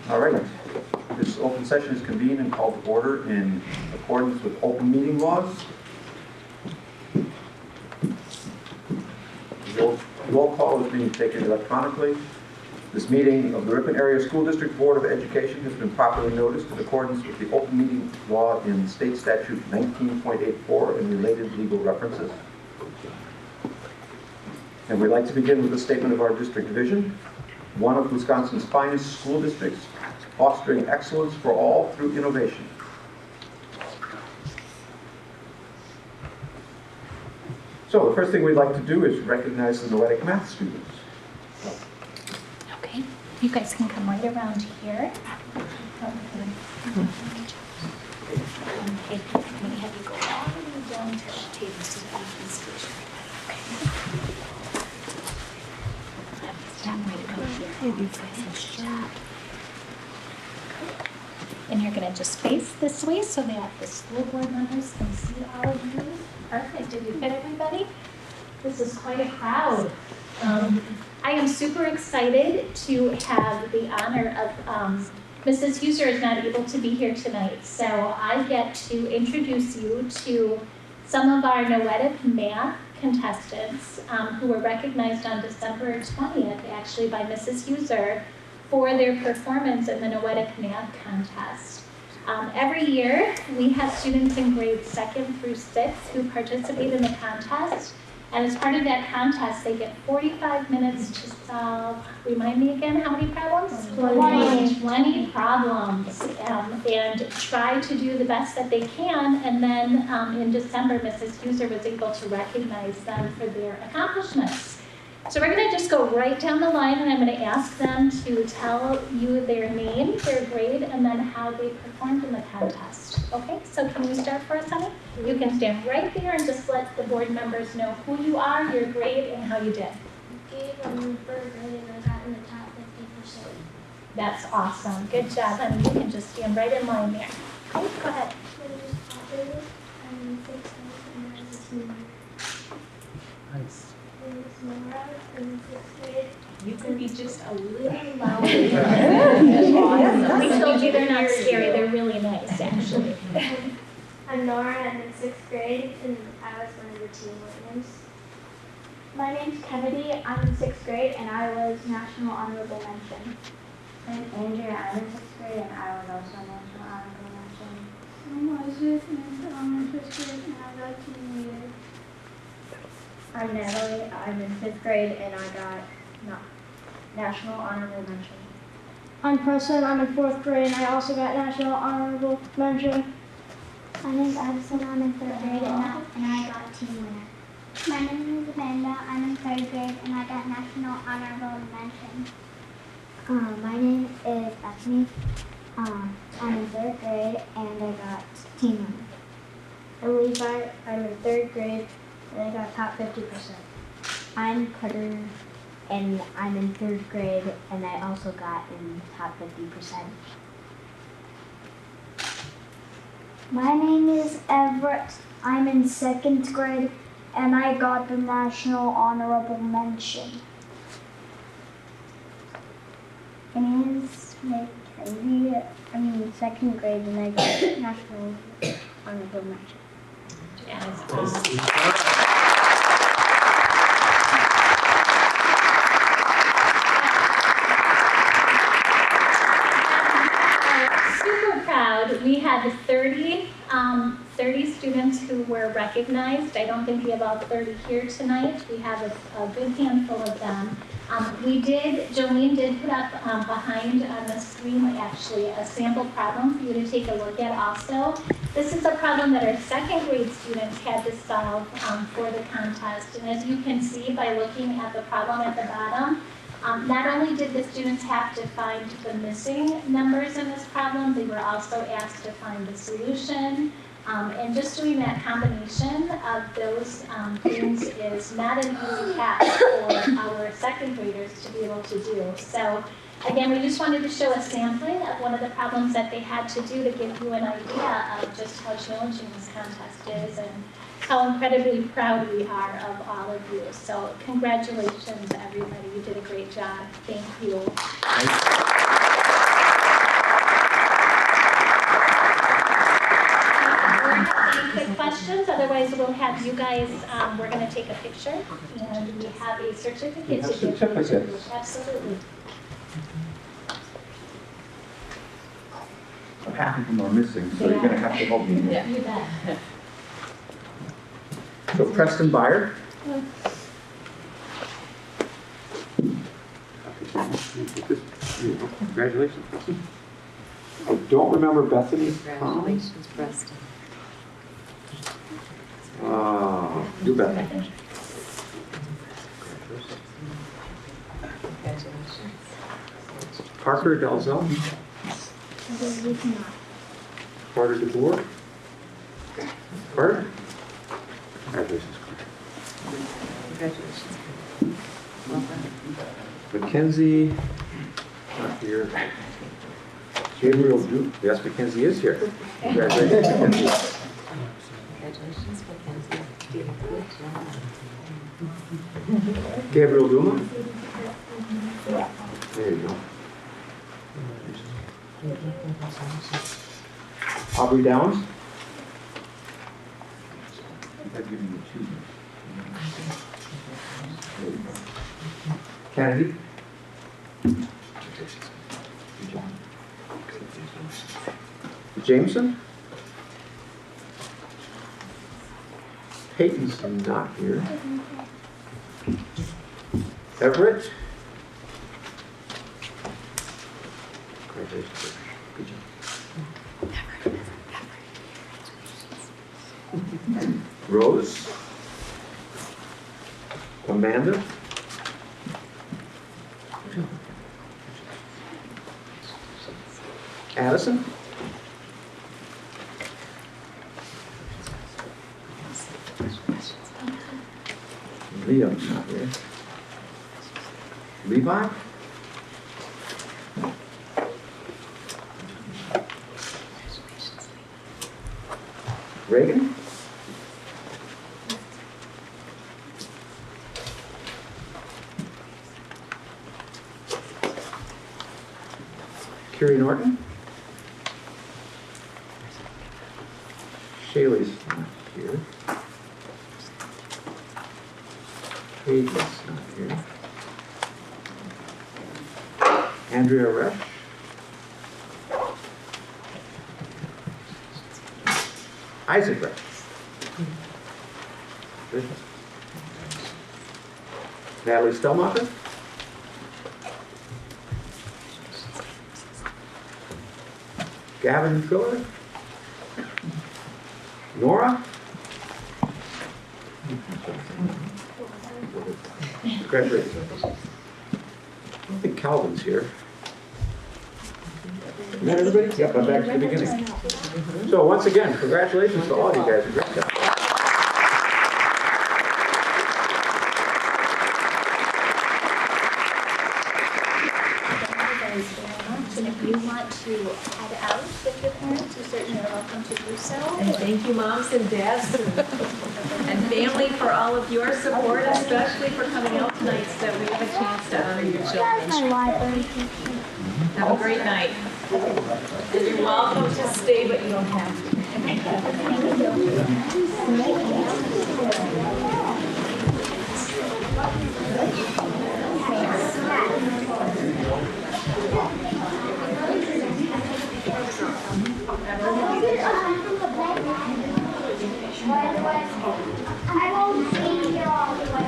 All right. This open session is convened and called to order in accordance with open meeting laws. The roll call is being taken electronically. This meeting of the Ripon Area School District Board of Education has been properly noticed in accordance with the open meeting law in State Statute 19.84 and related legal references. And we'd like to begin with a statement of our district vision, one of Wisconsin's finest school districts, fostering excellence for all through innovation. So the first thing we'd like to do is recognize the Noetic math students. Okay, you guys can come right around here. Okay, I'm going to have you go all the way down to the table so that you can see everybody. Okay. Stand right about here. And you're going to just face this way so that the school board members can see all of you. Perfect. Did you fit everybody? This is quite a crowd. I am super excited to have the honor of Mrs. Huser is not able to be here tonight, so I get to introduce you to some of our Noetic math contestants who were recognized on December 20th, actually, by Mrs. Huser for their performance in the Noetic math contest. Every year, we have students in grades 2nd through 6th who participate in the contest. And as part of that contest, they get 45 minutes to solve, remind me again, how many problems? 20 problems. And try to do the best that they can. And then in December, Mrs. Huser was able to recognize them for their accomplishments. So we're going to just go right down the line, and I'm going to ask them to tell you their name, their grade, and then how they performed in the contest. Okay, so can you start for us, honey? You can stand right there and just let the board members know who you are, your grade, and how you did. I'm in 3rd grade and I got in the top 50%. That's awesome. Good job, honey. You can just stand right in line there. Okay, go ahead. I'm in 6th grade and I was a senior. Nice. Nora in 6th grade. You could be just a little louder. We told you they're not scary. They're really nice, actually. I'm Nora, I'm in 6th grade and I was one of the team winners. My name's Kennedy, I'm in 6th grade and I was National Honorable Mention. I'm Andrea, I'm in 6th grade and I was also National Honorable Mention. I'm Elizabeth and I'm in 5th grade and I got team leader. I'm Natalie, I'm in 5th grade and I got National Honorable Mention. I'm Preston, I'm in 4th grade and I also got National Honorable Mention. My name's Addison, I'm in 3rd grade and I got team winner. My name is Amanda, I'm in 3rd grade and I got National Honorable Mention. My name is Bethany, I'm in 3rd grade and I got team winner. I'm Levi, I'm in 3rd grade and I got top 50%. I'm Carter and I'm in 3rd grade and I also got in top 50%. My name is Everett, I'm in 2nd grade and I got the National Honorable Mention. My name is Mackenzie, I'm in 2nd grade and I got National Honorable Mention. Super proud. We had 30 students who were recognized. I don't think we have all 30 here tonight. We have a good handful of them. Jolene did put up behind on the screen actually a sample problem for you to take a look at also. This is a problem that our 2nd grade students had to solve for the contest. And as you can see by looking at the problem at the bottom, not only did the students have to find the missing numbers in this problem, they were also asked to find the solution. And just doing that combination of those things is not an easy task for our 2nd graders to be able to do. So again, we just wanted to show a sampling of one of the problems that they had to do to give you an idea of just how challenging this contest is and how incredibly proud we are of all of you. So congratulations, everybody. You did a great job. Thank you. Otherwise, we'll have you guys, we're gonna take a picture, and we have a certificate to give. Certificates. Absolutely. Half of them are missing, so you're gonna have to help me. You bet. So Preston Byer. Congratulations, Preston. I don't remember Bethany's comment. Congratulations, Preston. Do Bethany. Congratulations. Parker Dalzell. I believe not. Carter DeBoer. Carter. Congratulations, Carter. Congratulations. Well done. Mackenzie, not here. Gabriel Duke, yes, Mackenzie is here. Congratulations, Mackenzie. Congratulations, Mackenzie. You did a good job. Gabriel Duma. There you go. Aubrey Downs. I've given you two. Kennedy. Jameson. Peyton's not here. Everett. Congratulations. Good job. Rose. Amanda. Addison. Liam's not here. Levi? Reagan? Carrie Norton? Shaylee's not here. Hayden's not here. Andrea Resch? Isaac Resch? Good. Natalie Stellmacher? Gavin Filler? Nora? Congratulations. I don't think Calvin's here. Is that everybody? Yep, I'm back to the beginning. So once again, congratulations to all of you guys. Great job. And if you want to head out with your parents, you certainly are welcome to do so. And thank you, moms and dads and family, for all of your support, especially for coming out tonight so that we have a chance to honor your That's children. my library. Have a great night. And you're welcome to stay, but you don't have to. I won't see you all the way.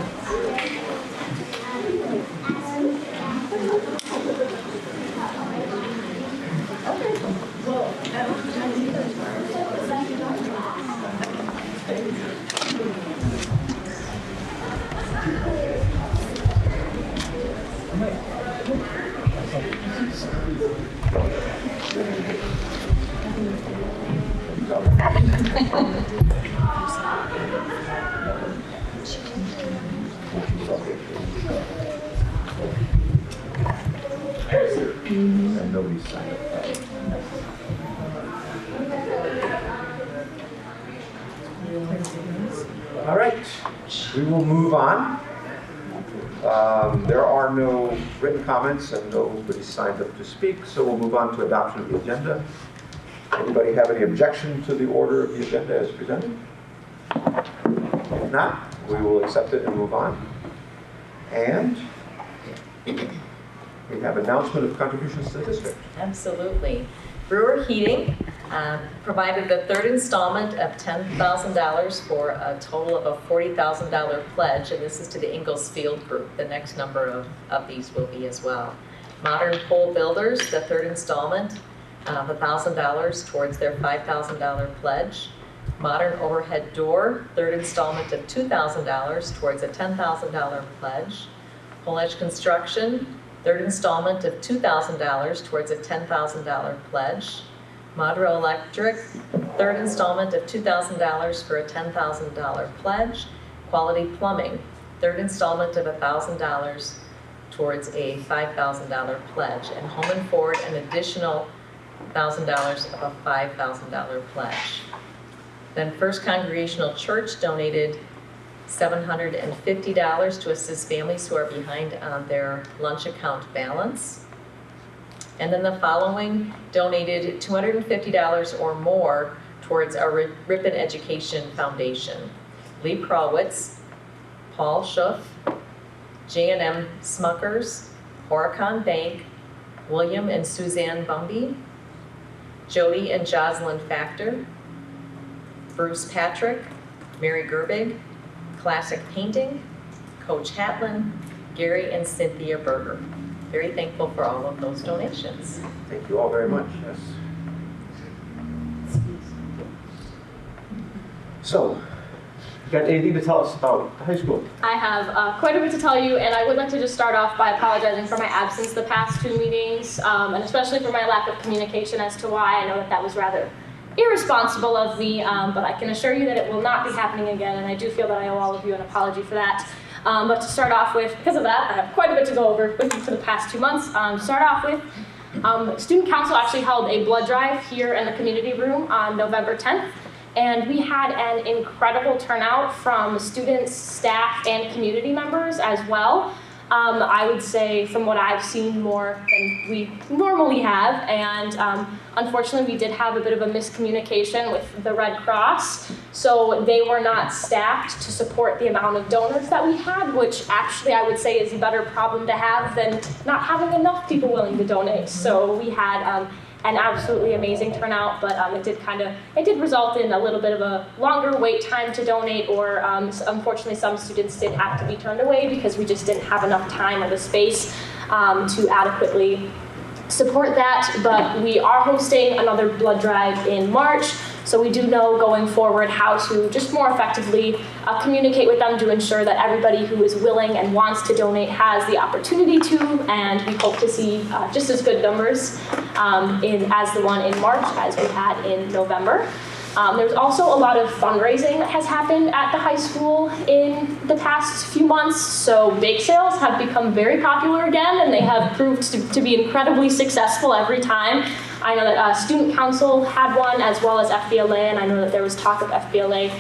And nobody's signed up. All right, we will move on. There are no written comments and nobody signed up to speak, so we'll move on to adoption of the agenda. Anybody have any objection to the order of the agenda as presented? not, we will accept it and move on. And we have announcement of contributions to the district. Absolutely. Brewer Heating provided the third installment of $10,000 for a total of a $40,000 pledge, and this is to the Ingalls Field Group. The next number of these will be as well. Modern Pole Builders, the third installment of $1,000 towards their $5,000 pledge. Modern Overhead Door, third installment of $2,000 towards a $10,000 pledge. Whole Edge Construction, third installment of $2,000 towards a $10,000 pledge. Madra Electric, third installment of $2,000 for a $10,000 pledge. Quality Plumbing, third installment of $1,000 towards a $5,000 pledge. And Home and Ford, an additional $1,000 of a $5,000 pledge. Then First Congregational Church donated $750 to assist families who are behind on their lunch account balance. And then the following donated $250 or more towards our Ripon Education Foundation. Lee Prawitz, Paul Schuff, J&M Smuckers, Horicon Bank, William and Suzanne Bumby, Jody and Jocelyn Factor, Bruce Patrick, Mary Gerbig, Classic Painting, Coach Hatlin, Gary and Cynthia Berger. Very thankful for all of those donations. Thank you all very much. Yes. So, you got anything to tell us about the high school? I have quite a bit to tell you, and I would like to just start off by apologizing for my absence the past 2 meetings, and especially for my lack of communication as to why. I know that was rather irresponsible of me, but I can assure you that it will not be happening again, and I do feel that I owe all of you an apology for that. But to start off with, because of that, I have quite a bit to go over with you for the past 2 months. To start off with, Student Council actually held a blood drive here in the community room on November 10th. And we had an incredible turnout from students, staff, and community members as well. I would say from what I've seen more than we normally have. And unfortunately, we did have a bit of a miscommunication with the Red Cross. So they were not staffed to support the amount of donors that we had, which actually I would say is a better problem to have than not having enough people willing to donate. So we had an absolutely amazing turnout, but it did result in a little bit of a longer wait time to donate, or unfortunately some students did have to be turned away because we just didn't have enough time or the space to adequately support that. But we are hosting another blood drive in March, so we do know going forward how to just more effectively communicate with them to ensure that everybody who is willing and wants to donate has the opportunity to, and we hope to see just as good numbers as the one in March as we had in November. There's also a lot of fundraising that has happened at the high school in the past few months. So bake sales have become very popular again, and they have proved to be incredibly successful every time. I know that Student Council had one, as well as FBLA, and I know that there was talk of FBLA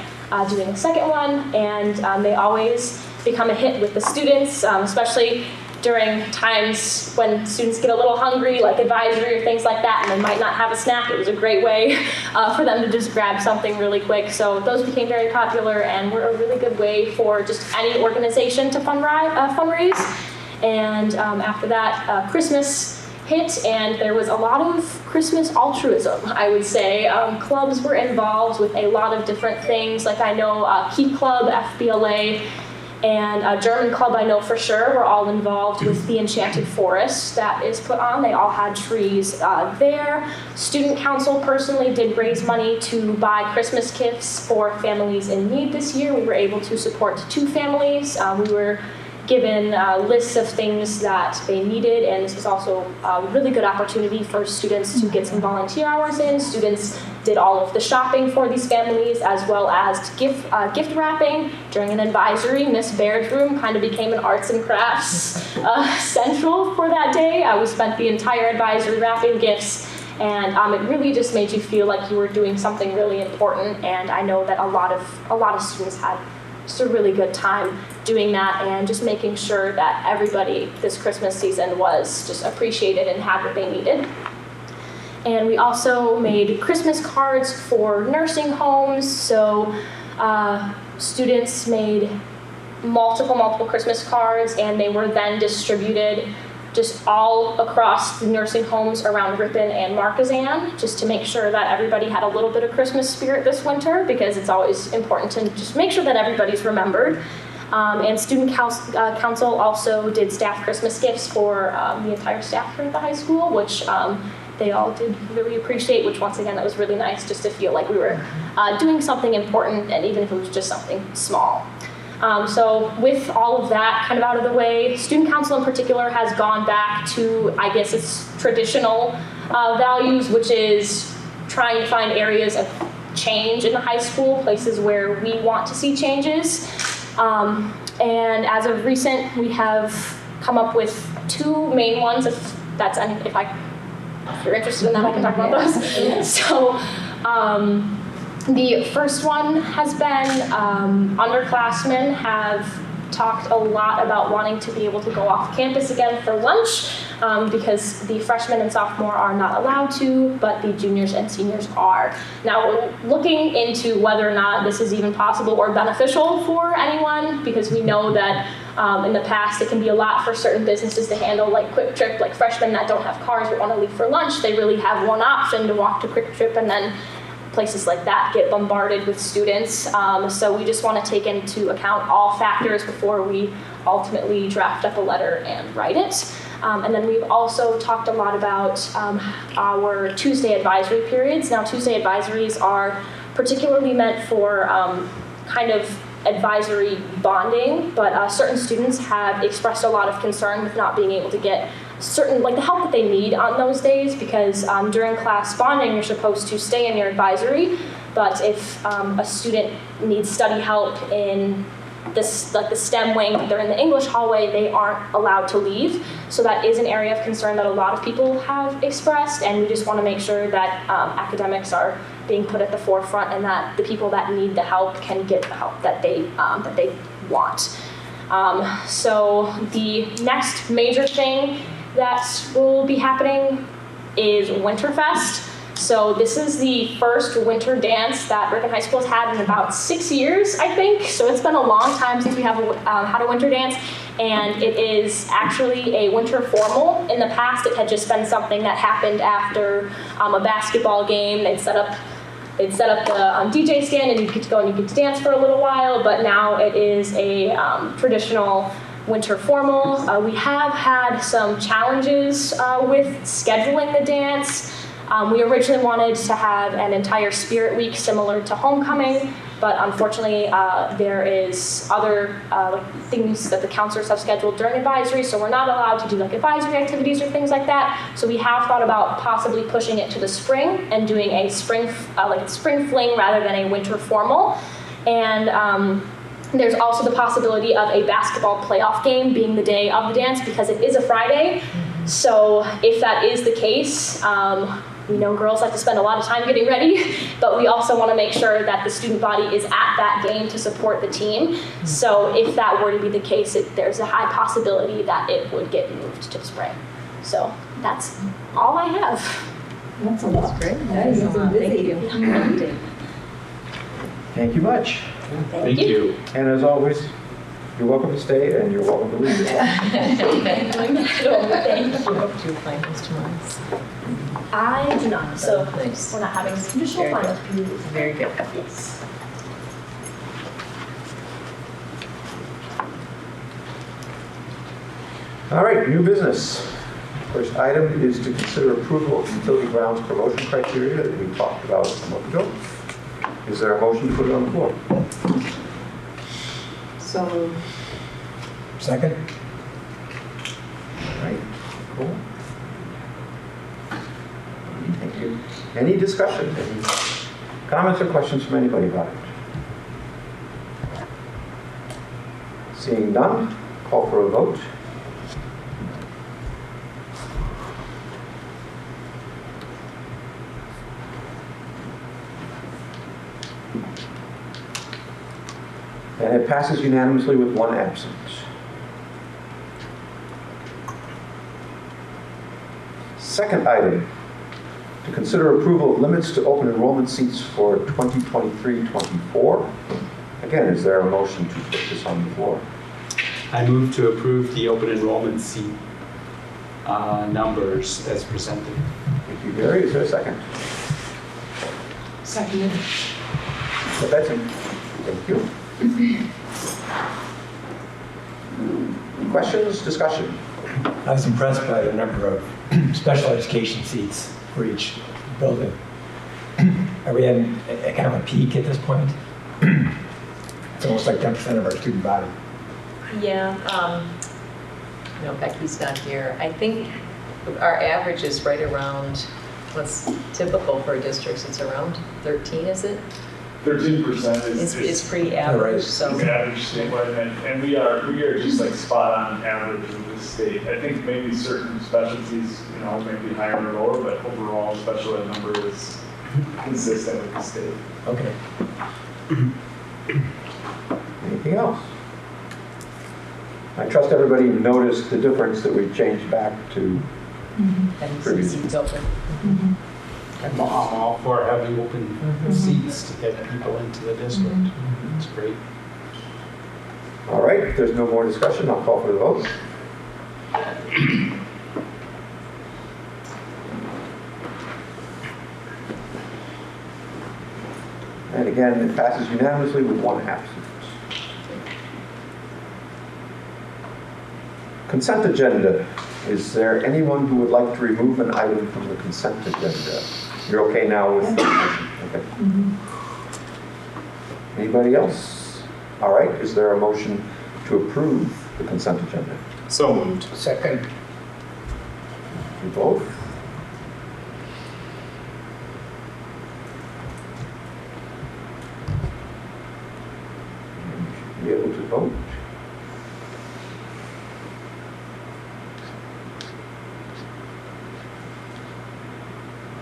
doing a second one, and they always become a hit with the students, especially during times when students get a little hungry, like advisory or things like that, and they might not have a snack. It was a great way for them to just grab something really quick. So those became very popular and were a really good way for just any organization to fundraise. And after that, Christmas hit, and there was a lot of Christmas altruism, I would say. Clubs were involved with a lot of different things, like I know Key Club, FBLA, and German Club, I know for sure, were all involved with the Enchanted Forest that is put on. They all had trees there. Student Council personally did raise money to buy Christmas gifts for families in need this year. We were able to support 2 families. We were given lists of things that they needed, and this was also a really good opportunity for students to get some volunteer hours in. Students did all of the shopping for these families, as well as gift wrapping. During an advisory, Miss Baird's room kind of became an arts and crafts central for that day. We spent the entire advisory wrapping gifts, and it really just made you feel like you were doing something really important. And I know that a lot of students had just a really good time doing that, and just making sure that everybody this Christmas season was just appreciated and had what they needed. And we also made Christmas cards for nursing homes. So students made multiple Christmas cards, and they were then distributed just all across the nursing homes around Ripon and Marquezan, just to make sure that everybody had a little bit of Christmas spirit this winter, because it's always important to just make sure that everybody's remembered. And Student Council also did staff Christmas gifts for the entire staff here at the high school, which they all did really appreciate, which once again, that was really nice just to feel like we were doing something important, and even if it was just something small. So with all of that kind of out of the way, Student Council in particular has gone back to, I guess it's traditional values, which is trying to find areas of change in the high school, places where we want to see changes. And as of recent, we have come up with two main ones. If you're interested in that, I can talk about those. So the first one has been underclassmen have talked a lot about wanting to be able to go off campus again for lunch, because the freshmen and sophomore are not allowed to, but the juniors and seniors are. Now, we're looking into whether or not this is even possible or beneficial for anyone, because we know that in the past it can be a lot for certain businesses to handle, like Quick Trip, like freshmen that don't have cars but want to leave for lunch, they really have one option to walk to Quick Trip, and then places like that get bombarded with students. So we just want to take into account all factors before we ultimately draft up a letter and write it. And then we've also talked a lot about our Tuesday advisory periods. Now, Tuesday advisories are particularly meant for kind of advisory bonding, but certain students have expressed a lot of concern with not being able to get certain, like the help that they need on those days, because during class bonding, you're supposed to stay in your advisory, but if a student needs study help in this, like the STEM wing, they're in the English hallway, they aren't allowed to leave. So that is an area of concern that a lot of people have expressed, and we just want to make sure that academics are being put at the forefront, and that the people that need the help can get the help that they want. So the next major thing that will be happening is Winterfest. So this is the first winter dance that Ripon High School has had in about 6 years, I think. So it's been a long time since we have had a winter dance, and it is actually a winter formal. In the past, it had just been something that happened after a basketball game. They'd set up the DJ stand, and you get to go and you get to dance for a little while, but now it is a traditional winter formal. We have had some challenges with scheduling the dance. We originally wanted to have an entire spirit week similar to homecoming, but unfortunately there is other things that the counselors have scheduled during advisory, so we're not allowed to do like advisory activities or things like that. So we have thought about possibly pushing it to the spring and doing a spring fling rather than a winter formal. And there's also the possibility of a basketball playoff game being the day of the dance, because it is a Friday. So if that is the case, we know girls like to spend a lot of time getting ready, but we also want to make sure that the student body is at that game to support the team. So if that were to be the case, there's a high possibility that it would get moved to the spring. So that's all I have. That's a lot. Great. Nice. Thank you. Thank you much. Thank you. And as always, you're welcome to stay and you're welcome to leave. Thank you. Do finals tomorrow? I do not, so we're not having traditional finals periods. Very good. Yes. All right, new business. First item is to consider approval of utility grounds promotion criteria that we talked about a month ago. Is there a motion to put it on the floor? So Second. All right, cool. Thank you. Any discussion? Any comments or questions from anybody about it? Seeing none, call for a vote. And it passes unanimously with one absent. Second item, to consider approval of limits to open enrollment seats for 2023-24 Again, is there a motion to put this on the floor? I move to approve the open enrollment seat numbers as presented. Thank you, Gary. Is there a second? Seconded. So Betsy, thank you. Questions, discussion? I was impressed by the number of special education seats for each building. Are we at a kind of a peak at this point? It's almost like 10% of our student body. Yeah, no, Becky's not here. I think our average is right around what's typical for districts. It's around 13, is it? 13% It's pretty average, so. is average statewide, and we are just like spot on average with the state. I think maybe certain specialties, maybe higher or lower, but overall, special ed number is consistent with the state. Okay. Anything else? I trust everybody noticed the difference that we changed back to Having some seats open. I'm all for having open seats to get people into the district. It's great. All right, if there's no more discussion, I'll call for the vote. And again, it passes unanimously with one absence. Consent agenda. Is there anyone who would like to remove an item from the consent agenda? You're okay now with the motion? Okay. Anybody else? All right, is there a motion to approve the consent agenda? So moved. Second. You both? You should be able to vote.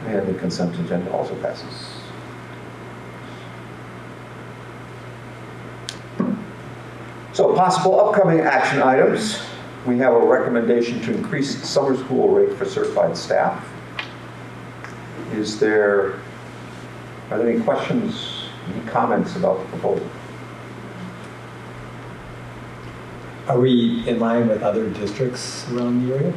And the consent agenda also passes. So possible upcoming action items. We have a recommendation to increase the summer school rate for certified staff. Are there any questions, any comments about the proposal? Are we in line with other districts around the area?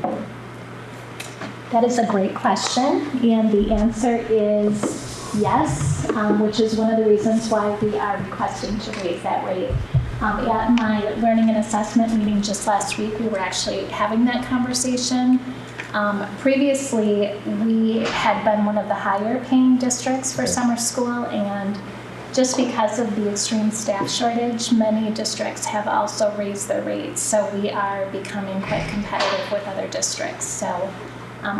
That is a great question, and the answer is yes, which is one of the reasons why we are requesting to raise that rate. At my learning and assessment meeting just last week, we were actually having that conversation. Previously, we had been one of the higher paying districts for summer school, and just because of the extreme staff shortage, many districts have also raised their rates. So we are becoming quite competitive with other districts. So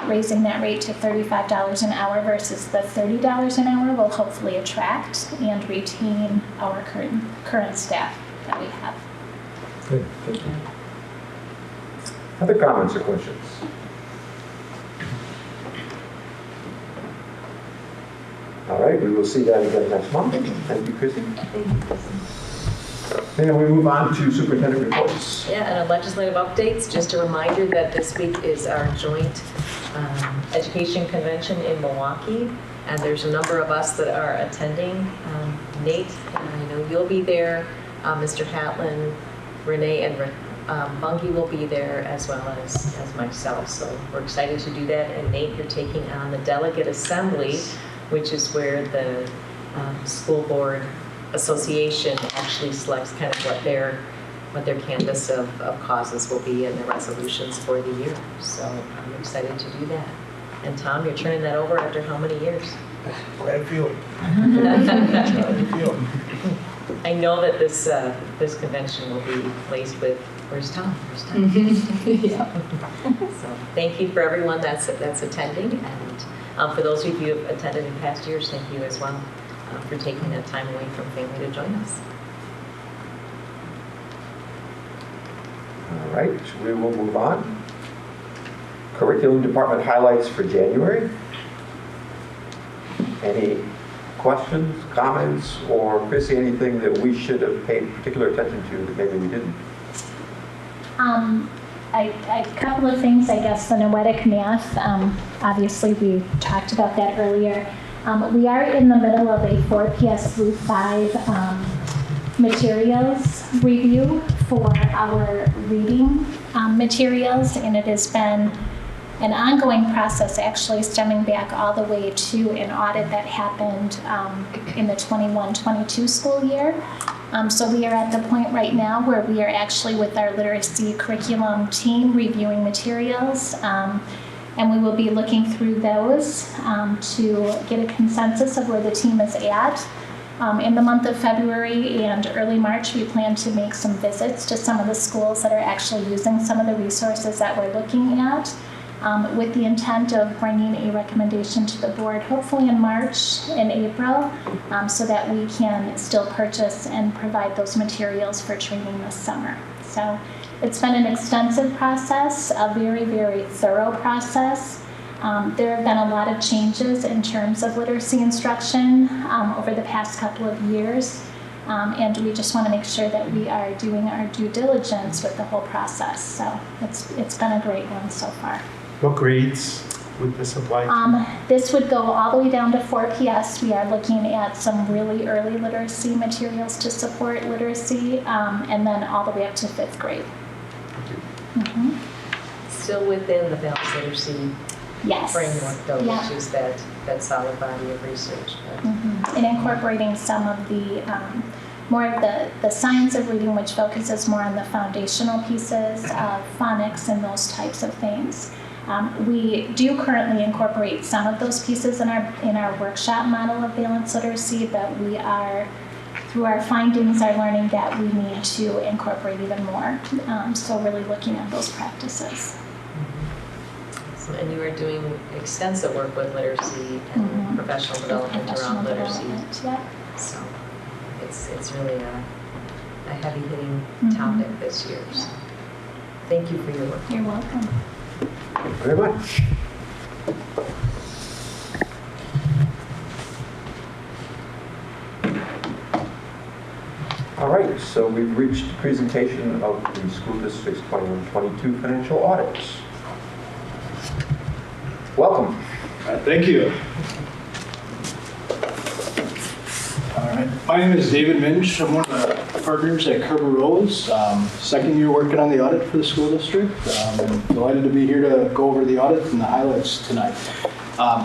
raising that rate to $35 an hour versus the $30 an hour will hopefully attract and retain our current staff that we have. Good, thank you. Other comments or questions? All right, we will see that again next month. Thank you, Chrissy. And we move on to superintendent reports. Yeah, and on legislative updates, just a reminder that this week is our joint education convention in Milwaukee, and there's a number of us that are attending. Nate, and I know you'll be there, Mr. Hatlin, Renee, and Bungie will be there, as well as myself. So we're excited to do that. And Nate, you're taking on the delegate assembly, which is where the school board association actually selects kind of what their canvas of causes will be and the resolutions for the year. So I'm excited to do that. And Tom, you're turning that over after how many years? Glad to feel it. I know that this convention will be laced with, where's Tom? Where's Tom? So thank you for everyone that's attending, and for those of you who have attended in past years, thank you as well for taking that time away from family to join us. All right, we will move on. Curriculum department highlights for January. Any questions, comments, or Chrissy, anything that we should have paid particular attention to that maybe we didn't? A couple of things, I guess, the noetic math. Obviously, we talked about that earlier. We are in the middle of a 4 PS through 5 materials review for our reading materials, and it has been an ongoing process, actually stemming back all the way to an audit that happened in the 21-22 school year. So we are at the point right now where we are actually with our literacy curriculum team reviewing materials, and we will be looking through those to get a consensus of where the team is at. In the month of February and early March, we plan to make some visits to some of the schools that are actually using some of the resources that we're looking at, with the intent of bringing a recommendation to the board, hopefully in March and April, so that we can still purchase and provide those materials for training this summer. So it's been an extensive process, a very, very thorough process. There have been a lot of changes in terms of literacy instruction over the past couple of years, and we just want to make sure that we are doing our due diligence with the whole process. So it's been a great one so far. What grades would this apply to? This would go all the way down to 4 PS. We are looking at some really early literacy materials to support literacy, and then all the way up to 5th grade. Mm-hmm. Still within the balanced literacy Yes. framework, though, Yeah. which is that solid body of research. Mm-hmm. And incorporating some of the more of the science of reading, which focuses more on the foundational pieces of phonics and those types of things. We do currently incorporate some of those pieces in our workshop model of balanced literacy, but we are, through our findings, are learning that we need to incorporate even more. So really looking at those practices. So, and you are doing extensive work with literacy and professional development around literacy. Yeah. So it's really a heavy-hitting topic this year. So thank you for your work. You're welcome. Thank you very much. All right, so we've reached the presentation of the school district's 21-22 financial audits. Welcome. Thank you. All right. My name is David Minch. I'm one of the partners at Kerber Rose. Second year working on the audit for the school district. I'm delighted to be here to go over the audit and the highlights tonight.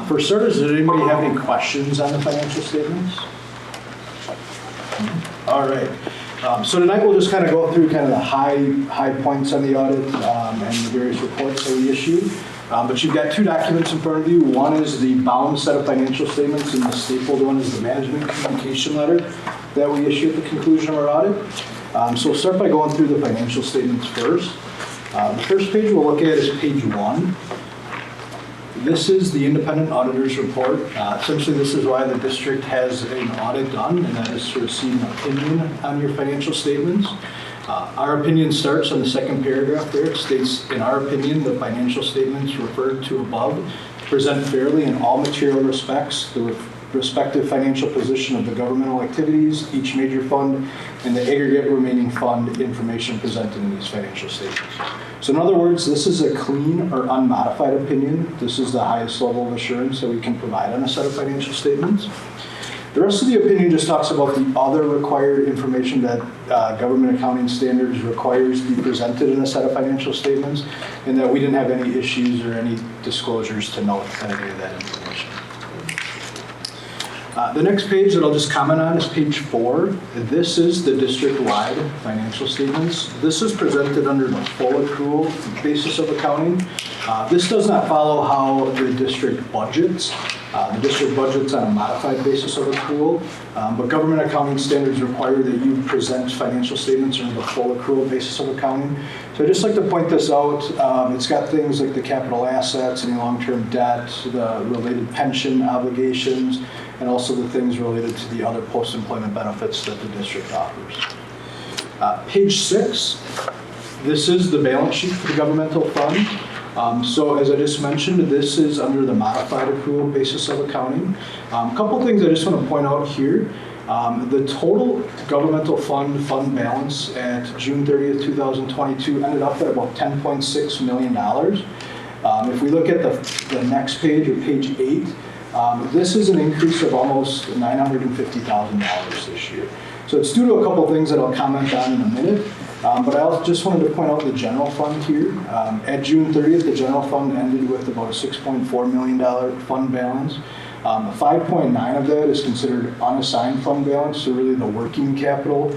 For starters, does anybody have any questions on the financial statements? All right. So tonight we'll just kind of go through kind of the high points on the audit and the various reports that we issued. But you've got two documents in front of you. One is the bound set of financial statements, and the stapled one is the management communication letter that we issue at the conclusion of our audit. So we'll start by going through the financial statements first. The first page we'll look at is page 1. This is the independent auditor's report. Essentially, this is why the district has an audit done, and that is to receive an opinion on your financial statements. Our opinion starts on the second paragraph there. It states, in our opinion, the financial statements referred to above present fairly in all material respects the respective financial position of the governmental activities, each major fund, and the aggregate remaining fund information presented in these financial statements. So in other words, this is a clean or unmodified opinion. This is the highest level of assurance that we can provide on a set of financial statements. The rest of the opinion just talks about the other required information that government accounting standards requires to be presented in a set of financial statements, and that we didn't have any issues or any disclosures to note any of that information. The next page that I'll just comment on is page 4. This is the district-wide financial statements. This is presented under the full accrual basis of accounting. This does not follow how the district budgets. The district budgets on a modified basis of accrual, but government accounting standards require that you present financial statements under the full accrual basis of accounting. So I'd just like to point this out. It's got things like the capital assets, any long-term debt, the related pension obligations, and also the things related to the other post-employment benefits that the district offers. Page 6, this is the balance sheet for the governmental fund. So as I just mentioned, this is under the modified accrual basis of accounting. A couple things I just want to point out here. The total governmental fund balance at June 30th, 2022 ended up at about $10.6 million. If we look at the next page, or page 8, this is an increase of almost $950,000 this year. So it's due to a couple things that I'll comment on in a minute. But I also just wanted to point out the general fund here. At June 30th, the general fund ended with about a $6.4 million fund balance. 5.9 of that is considered unassigned fund balance, so really the working capital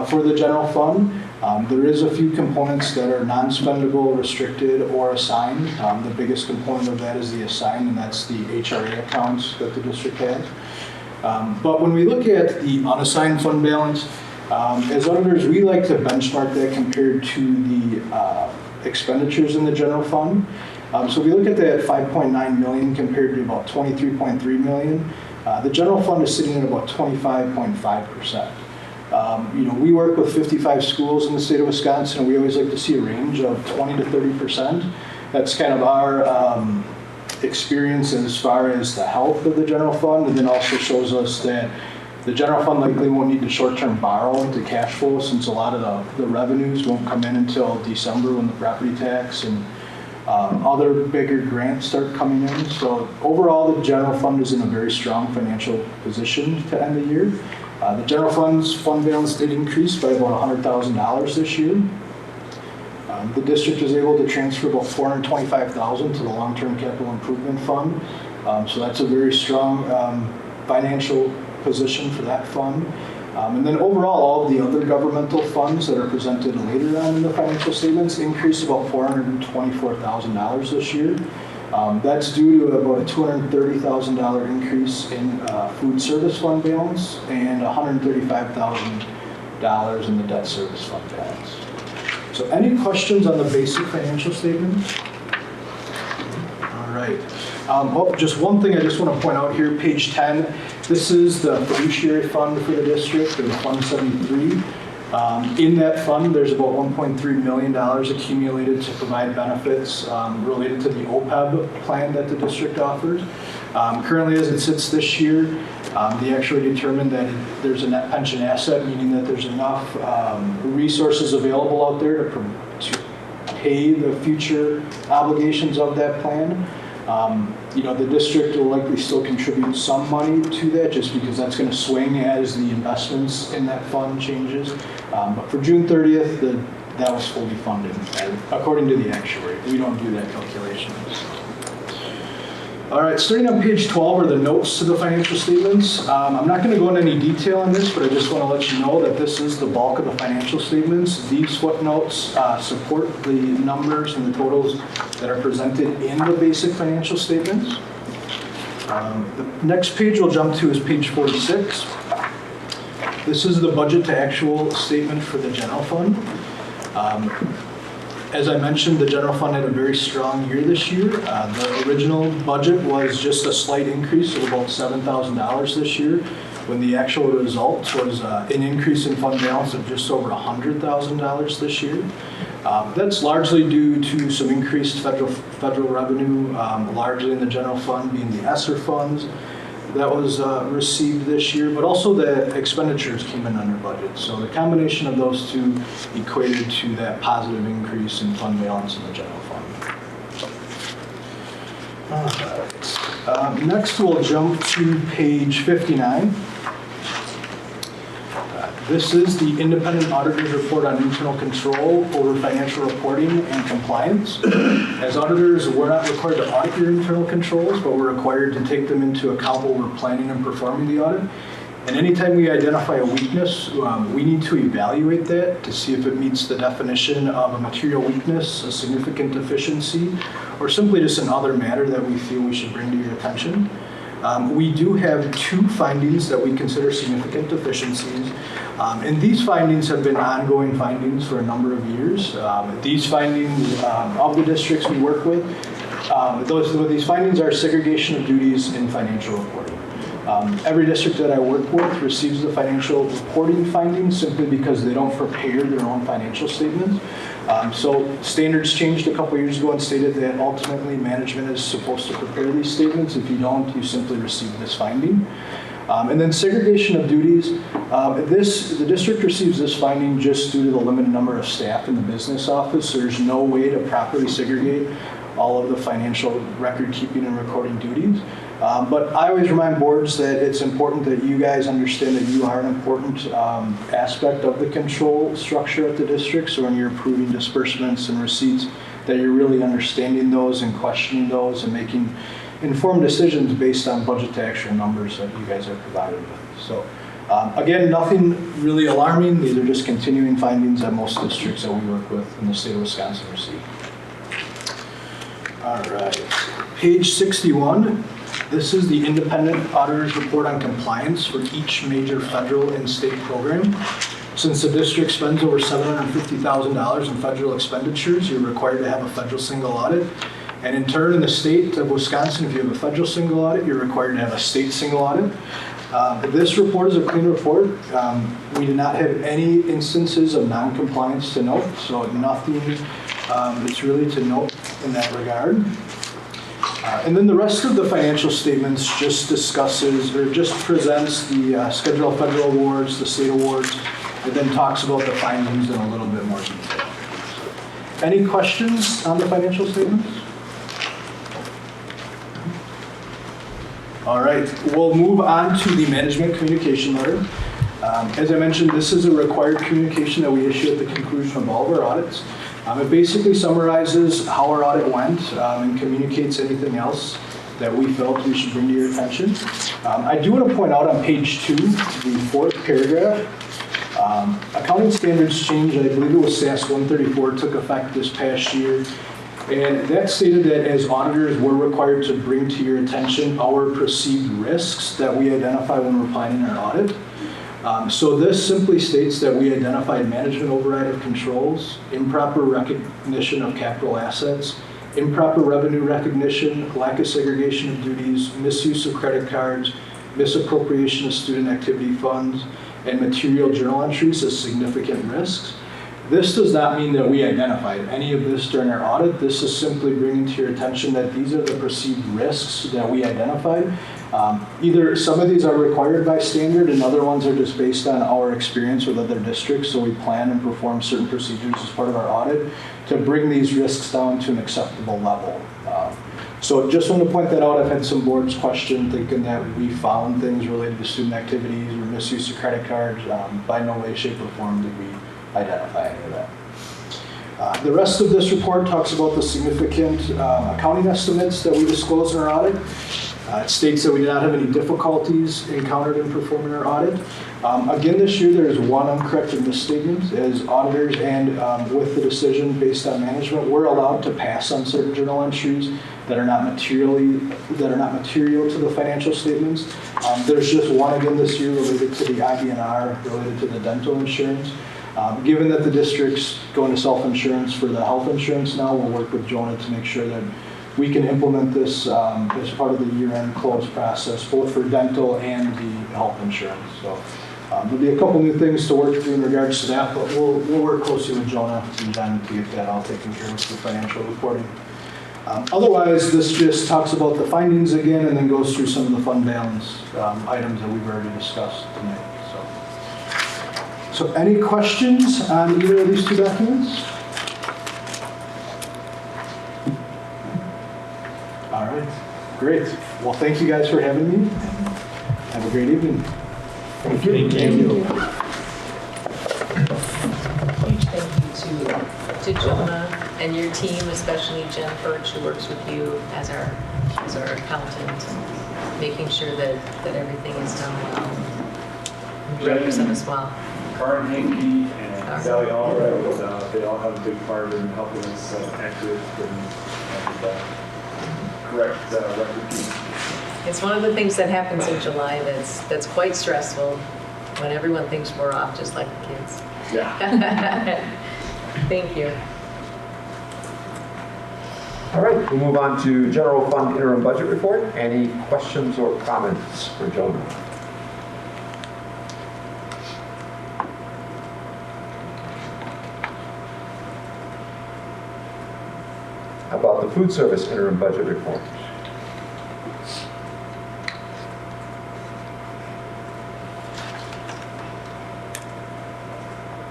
for the general fund. There is a few components that are non-spendable, restricted, or assigned. The biggest component of that is the assigned, and that's the HRA accounts that the district has. But when we look at the unassigned fund balance, as auditors, we like to benchmark that compared to the expenditures in the general fund. So if we look at that 5.9 million compared to about 23.3 million, the general fund is sitting at about 25.5%. We work with 55 schools in the state of Wisconsin, and we always like to see a range of 20 to 30%. That's kind of our experience as far as the health of the general fund, and then also shows us that the general fund likely won't need to short-term borrow to cash flow, since a lot of the revenues won't come in until December when the property tax and other bigger grants start coming in. So overall, the general fund is in a very strong financial position to end the year. The general fund's fund balance did increase by about $100,000 this year. The district was able to transfer about $425,000 to the long-term capital improvement fund. So that's a very strong financial position for that fund. And then overall, all of the other governmental funds that are presented later on in the financial statements increased about $424,000 this year. That's due to about a $230,000 increase in food service fund balance and $135,000 in the debt service fund balance. So any questions on the basic financial statement? All right. Just one thing I just want to point out here, page 10. This is the fiduciary fund for the district, or the Fund 73. In that fund, there's about $1.3 million accumulated to provide benefits related to the OPEB plan that the district offers. Currently, as it sits this year, they actually determined that there's a net pension asset, meaning that there's enough resources available out there to pay the future obligations of that plan. The district will likely still contribute some money to that, just because that's going to swing as the investments in that fund changes. But for June 30th, that was fully funded, according to the actuary. We don't do that calculation. All right, starting on page 12 are the notes to the financial statements. I'm not going to go into any detail on this, but I just want to let you know that this is the bulk of the financial statements. These footnotes support the numbers and the totals that are presented in the basic financial statements. The next page we'll jump to is page 46. This is the budget to actual statement for the general fund. As I mentioned, the general fund had a very strong year this year. The original budget was just a slight increase of about $7,000 this year, when the actual result was an increase in fund balance of just over $100,000 this year. That's largely due to some increased federal revenue, largely in the general fund being the ESSER funds that was received this year, but also the expenditures came in under budget. So the combination of those two equated to that positive increase in fund balance in the general fund. All right. Next, we'll jump to page 59. This is the independent auditor's report on internal control over financial reporting and compliance. As auditors, we're not required to audit your internal controls, but we're required to take them into account while we're planning and performing the audit. And anytime we identify a weakness, we need to evaluate that to see if it meets the definition of a material weakness, a significant deficiency, or simply just another matter that we feel we should bring to your attention. We do have two findings that we consider significant deficiencies. And these findings have been ongoing findings for a number of years. These findings of the districts we work with, these findings are segregation of duties in financial reporting. Every district that I work with receives the financial reporting findings simply because they don't prepare their own financial statements. So standards changed a couple years ago and stated that ultimately management is supposed to prepare these statements. If you don't, you simply receive this finding. And then segregation of duties. The district receives this finding just due to the limited number of staff in the business office. So there's no way to properly segregate all of the financial record keeping and recording duties. But I always remind boards that it's important that you guys understand that you are an important aspect of the control structure at the district. So when you're approving disbursements and receipts, that you're really understanding those and questioning those and making informed decisions based on budget to actual numbers that you guys are provided with. So again, nothing really alarming. These are just continuing findings that most districts that we work with in the state of Wisconsin receive. All right, page 61. This is the independent auditor's report on compliance for each major federal and state program. Since the district spends over $750,000 in federal expenditures, you're required to have a federal single audit. And in turn, in the state of Wisconsin, if you have a federal single audit, you're required to have a state single audit. This report is a clean report. We did not have any instances of non-compliance to note, so nothing that's really to note in that regard. And then the rest of the financial statements just discusses or just presents the schedule of federal awards, the state awards, and then talks about the findings in a little bit more detail. Any questions on the financial statements? All right, we'll move on to the management communication letter. As I mentioned, this is a required communication that we issue at the conclusion of all of our audits. It basically summarizes how our audit went and communicates anything else that we felt we should bring to your attention. I do want to point out on page 2, the fourth paragraph, accounting standards change, I believe it was SAS 134, took effect this past year. And that stated that as auditors, we're required to bring to your attention our perceived risks that we identify when we're planning our audit. So this simply states that we identified management override of controls, improper recognition of capital assets, improper revenue recognition, lack of segregation of duties, misuse of credit cards, misappropriation of student activity funds, and material journal entries as significant risks. This does not mean that we identified any of this during our audit. This is simply bringing to your attention that these are the perceived risks that we identified. Either some of these are required by standard and other ones are just based on our experience with other districts. So we plan and perform certain procedures as part of our audit to bring these risks down to an acceptable level. So just want to point that out. I've had some boards question thinking that we found things related to student activities or misuse of credit cards. By no way, shape, or form did we identify any of that. The rest of this report talks about the significant accounting estimates that we disclosed in our audit. It states that we did not have any difficulties encountered in performing our audit. Again, this year there is one uncorrected misstatement. As auditors and with the decision based on management, we're allowed to pass on certain journal entries that are not material to the financial statements. There's just one again this year related to the IBNR, related to the dental insurance. Given that the district's going to self-insurance for the health insurance now, we'll work with Jonah to make sure that we can implement this as part of the year-end close process, both for dental and the health insurance. So there'll be a couple new things to work through in regards to that, but we'll work closely with Jonah and Jen to get that all taken care of with the financial reporting. Otherwise, this just talks about the findings again and then goes through some of the fund balance items that we've already discussed tonight. So any questions on either of these two documents? All right, great. Well, thank you guys for having me. Have a great evening. Thank you. Thank you. Huge thank you to Jonah and your team, especially Jen Birch, who works with you as our accountant, making sure that everything is done well. You represent us well. Karen Hankey and Sally Allred, they all have a big part in helping us accurate and correct record keeping. It's one of the things that happens in July that's quite stressful when everyone thinks we're off, just like the kids. Yeah. Thank you. All right, we'll move on to general fund interim budget report. Any questions or comments for Jonah? How about the food service interim budget report?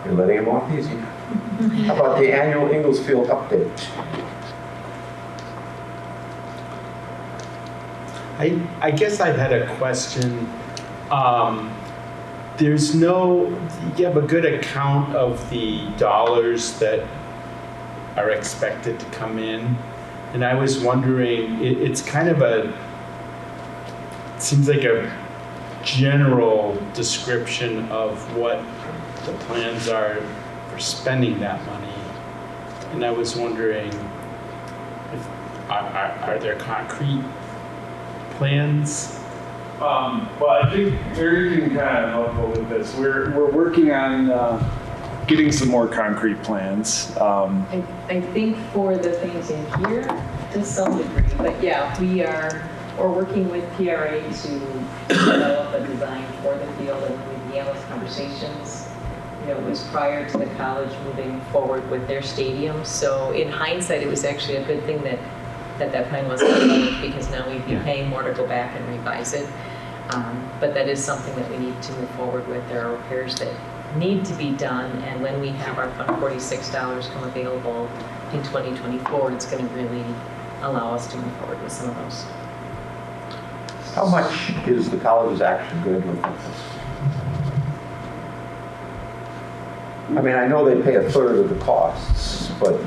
You're letting him off easy. How about the annual Inglesfield update? I guess I had a question. You have a good account of the dollars that are expected to come in. And I was wondering, it's kind of it seems like a general description of what the plans are for spending that money. And I was wondering, are there concrete plans? Well, I think Mary can kind of help with this. We're working on getting some more concrete plans. I think for the things in here, to some degree, but yeah, we're working with PRA to develop a design for the field, and we began those conversations. It was prior to the college moving forward with their stadium. So in hindsight, it was actually a good thing that plan wasn't developed, because now we'd be paying more to go back and revise it. But that is something that we need to move forward with. There are repairs that need to be done, and when we have our Fund 46 dollars come available in 2024, it's going to really allow us to move forward with some of those. How much is the college's action going to affect this? I mean, I know they pay a third of the costs, but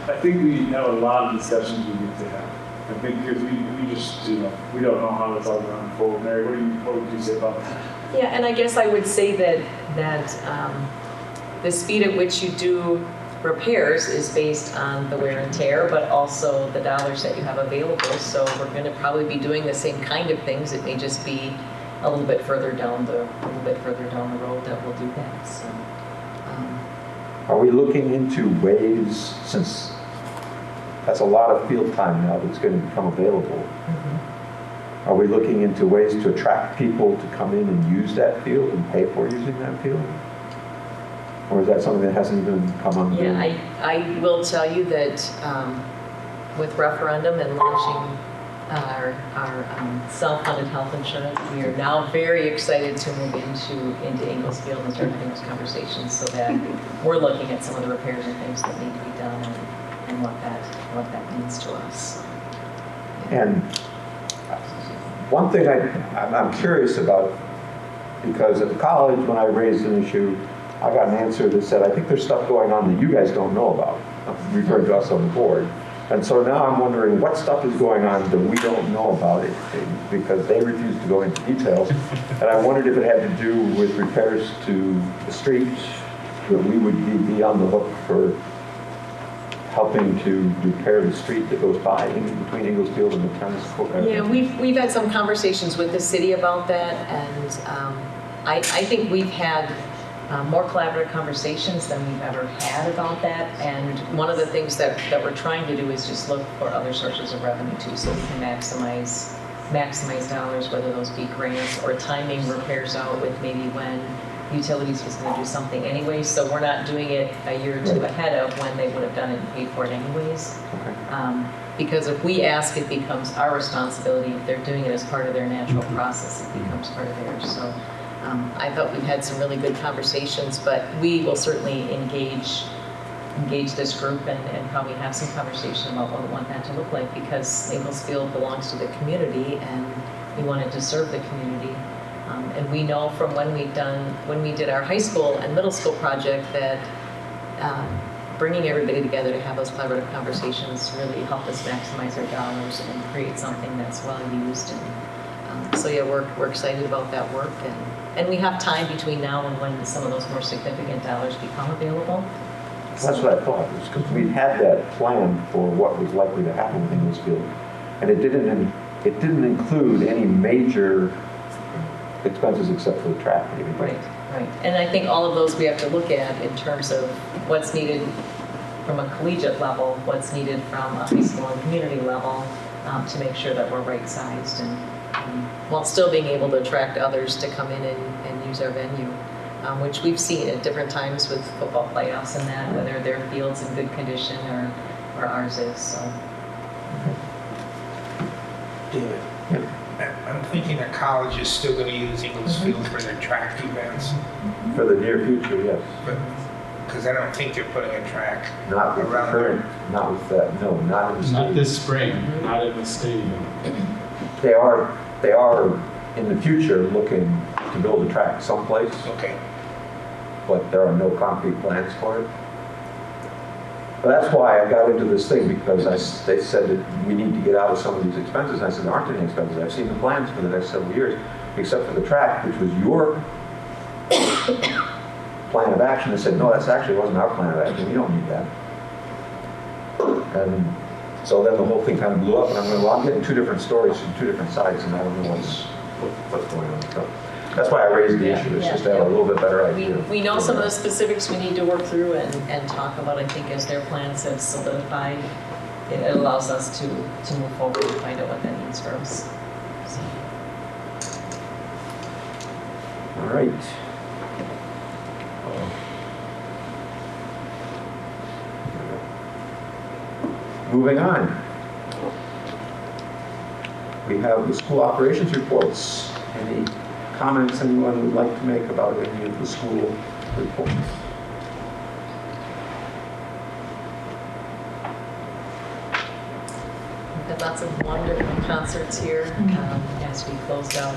I think we have a lot of discussions we need to have. I think because we just, we don't know how it's all going to unfold. Mary, what would you say about that? Yeah, and I guess I would say that the speed at which you do repairs is based on the wear and tear, but also the dollars that you have available. So we're going to probably be doing the same kind of things. It may just be a little bit further down the road that we'll do that. So. Are we looking into ways, since that's a lot of field time now that's going to become available, are we looking into ways to attract people to come in and use that field and pay for using that field? Or is that something that hasn't even come on? Yeah, I will tell you that with referendum and launching our self-funded health insurance, we are now very excited to move into Inglesfield and start having those conversations, so that we're looking at some of the repairs and things that need to be done, and what that means to us. And one thing I'm curious about, because at the college, when I raised an issue, I got an answer that said, I think there's stuff going on that you guys don't know about, referring to us on the board. And so now I'm wondering what stuff is going on that we don't know about it, because they refuse to go into details. And I wondered if it had to do with repairs to the streets, that we would be on the hook for helping to repair the street that goes by in between Inglesfield and the tennis court. Yeah, we've had some conversations with the city about that, and I think we've had more collaborative conversations than we've ever had about that. And one of the things that we're trying to do is just look for other sources of revenue too, so we can maximize dollars, whether those be grants or timing repairs out with maybe when utilities was going to do something anyway. So we're not doing it a year or two ahead of when they would have done it and paid for it anyways. Okay. Because if we ask, it becomes our responsibility. If they're doing it as part of their natural process, it becomes part of theirs. So I thought we've had some really good conversations, but we will certainly engage this group and probably have some conversation about what we want that to look like, because Inglesfield belongs to the community and we wanted to serve the community. And we know from when we did our high school and middle school project that bringing everybody together to have those collaborative conversations really help us maximize our dollars and create something that's well used. And so yeah, we're excited about that work, and we have time between now and when some of those more significant dollars become available. That's what I thought, because we had that plan for what was likely to happen with Inglesfield, and it didn't include any major expenses except for the track. Maybe. Right. And I think all of those we have to look at in terms of what's needed from a collegiate level, what's needed from a high school and community level, to make sure that we're right-sized and while still being able to attract others to come in and use our venue, which we've seen at different times with football playoffs and that, whether their field's in good condition or ours is. So. David, I'm thinking that college is still going to use Inglesfield for their track events. For the near future, yes. Because I don't think they're putting a track not with around current, not with that. No, not in the stadium. Not this spring, not in the stadium. They are in the future looking to build a track someplace, Okay. but there are no concrete plans for it. But that's why I got into this thing, because they said that we need to get out of some of these expenses. I said, there aren't any expenses. I've seen the plans for the next several years, except for the track, which was your plan of action. I said, no, that's actually wasn't our plan of action. We don't need that. And so then the whole thing kind of blew up, and I'm going, well, I'm getting two different stories from two different sides, and I don't know what's going on. So that's why I raised the issue. It's just to have a little bit better idea. We know some of the specifics we need to work through and talk about. I think as their plans have solidified, it allows us to move forward and find out what that means for us. So. All right. Moving on. We have the school operations reports. Any comments anyone would like to make about any of the school reports? We've had lots of wonderful concerts here as we closed out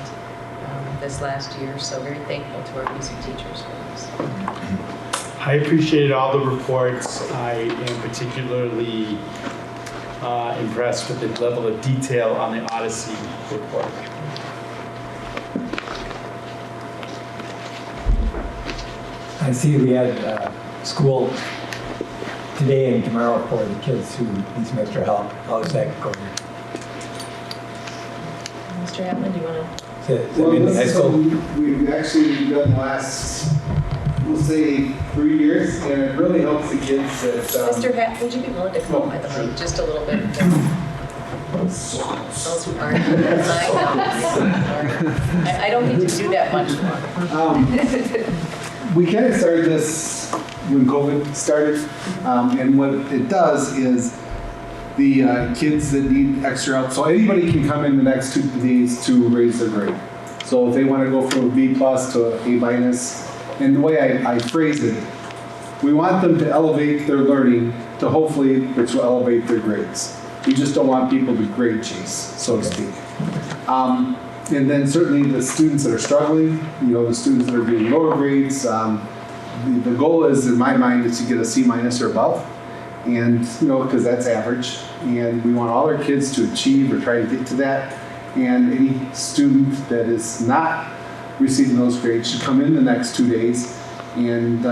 this last year, so very thankful to our music teachers for this. I appreciated all the reports. I am particularly impressed with the level of detail on the Odyssey report. I see we had school today and tomorrow for the kids who need some extra help. How is that going? Mr. Hammond, do you want to? I mean, high school? We've actually done the last, we'll say, 3 years, and it really helps the kids that. Mr. Hammond, would you be willing to come by the mic just a little bit? Those who aren't, I don't need to do that much more. We kind of started this when COVID started, and what it does is the kids that need extra help, so anybody can come in the next 2 days to raise their grade. So if they want to go from a B+ to a A-, and the way I phrase it, we want them to elevate their learning to hopefully, which will elevate their grades. We just don't want people to grade chase, so to speak. And then certainly the students that are struggling, the students that are getting lower grades, the goal is, in my mind, is to get a C- or above. And, because that's average. And we want all our kids to achieve or try to get to that. And any student that is not receiving those grades should come in the next 2 days and,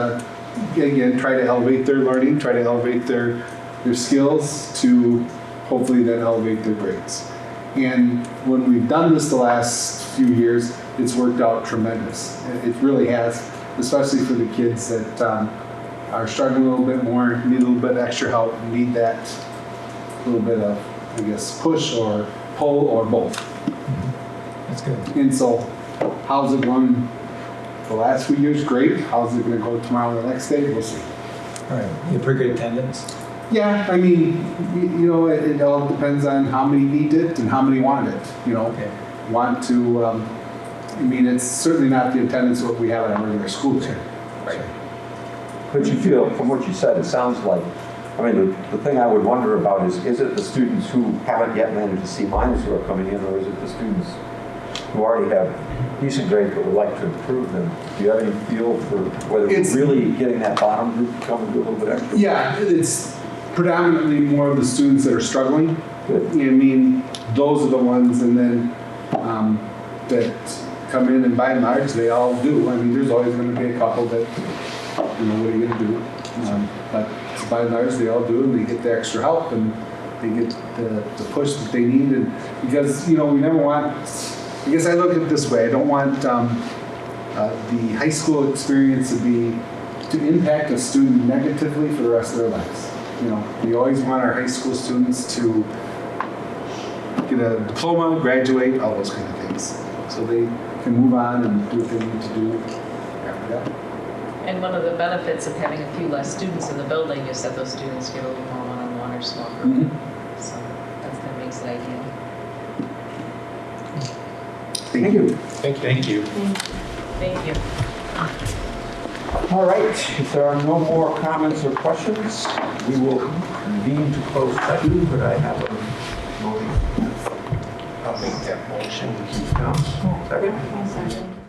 again, try to elevate their learning, try to elevate their skills to hopefully then elevate their grades. And when we've done this the last few years, it's worked out tremendous. It really has, especially for the kids that are struggling a little bit more, need a little bit extra help, need that little bit of, I guess, push or pull or both. That's good. And so, how's it going the last few years? Great. How's it going to go tomorrow or the next day? We'll see. All right. You have pretty good attendance? Yeah, I mean, it all depends on how many need it and how many want it. Okay. Want to, it's certainly not the attendance what we have at our regular school year. Right. But you feel, from what you said, it sounds like, the thing I would wonder about is it the students who haven't yet managed to C- who are coming in, or is it the students who already have decent grades but would like to improve them? Do you have any feel for whether it's really getting that bottom group to come and do a little bit extra? Yeah, it's predominantly more of the students that are struggling. Good. Those are the ones, and then that come in, and by and large, they all do. There's always going to be a couple that, what are you going to do? But by and large, they all do, and they get the extra help, and they get the push that they need. And because, we never want, I guess I look at it this way, I don't want the high school experience to impact a student negatively for the rest of their lives. We always want our high school students to get a diploma, graduate, all those kind of things. So they can move on and do what they need to do after that. And one of the benefits of having a few less students in the building is that those students get a little more one-on-one or small group. Mm-hmm. So that makes it ideal. Thank you. Thank you. Thank you. All right, if there are no more comments or questions, we will convene to close session. Could I have a motion? I'll make that motion. Second?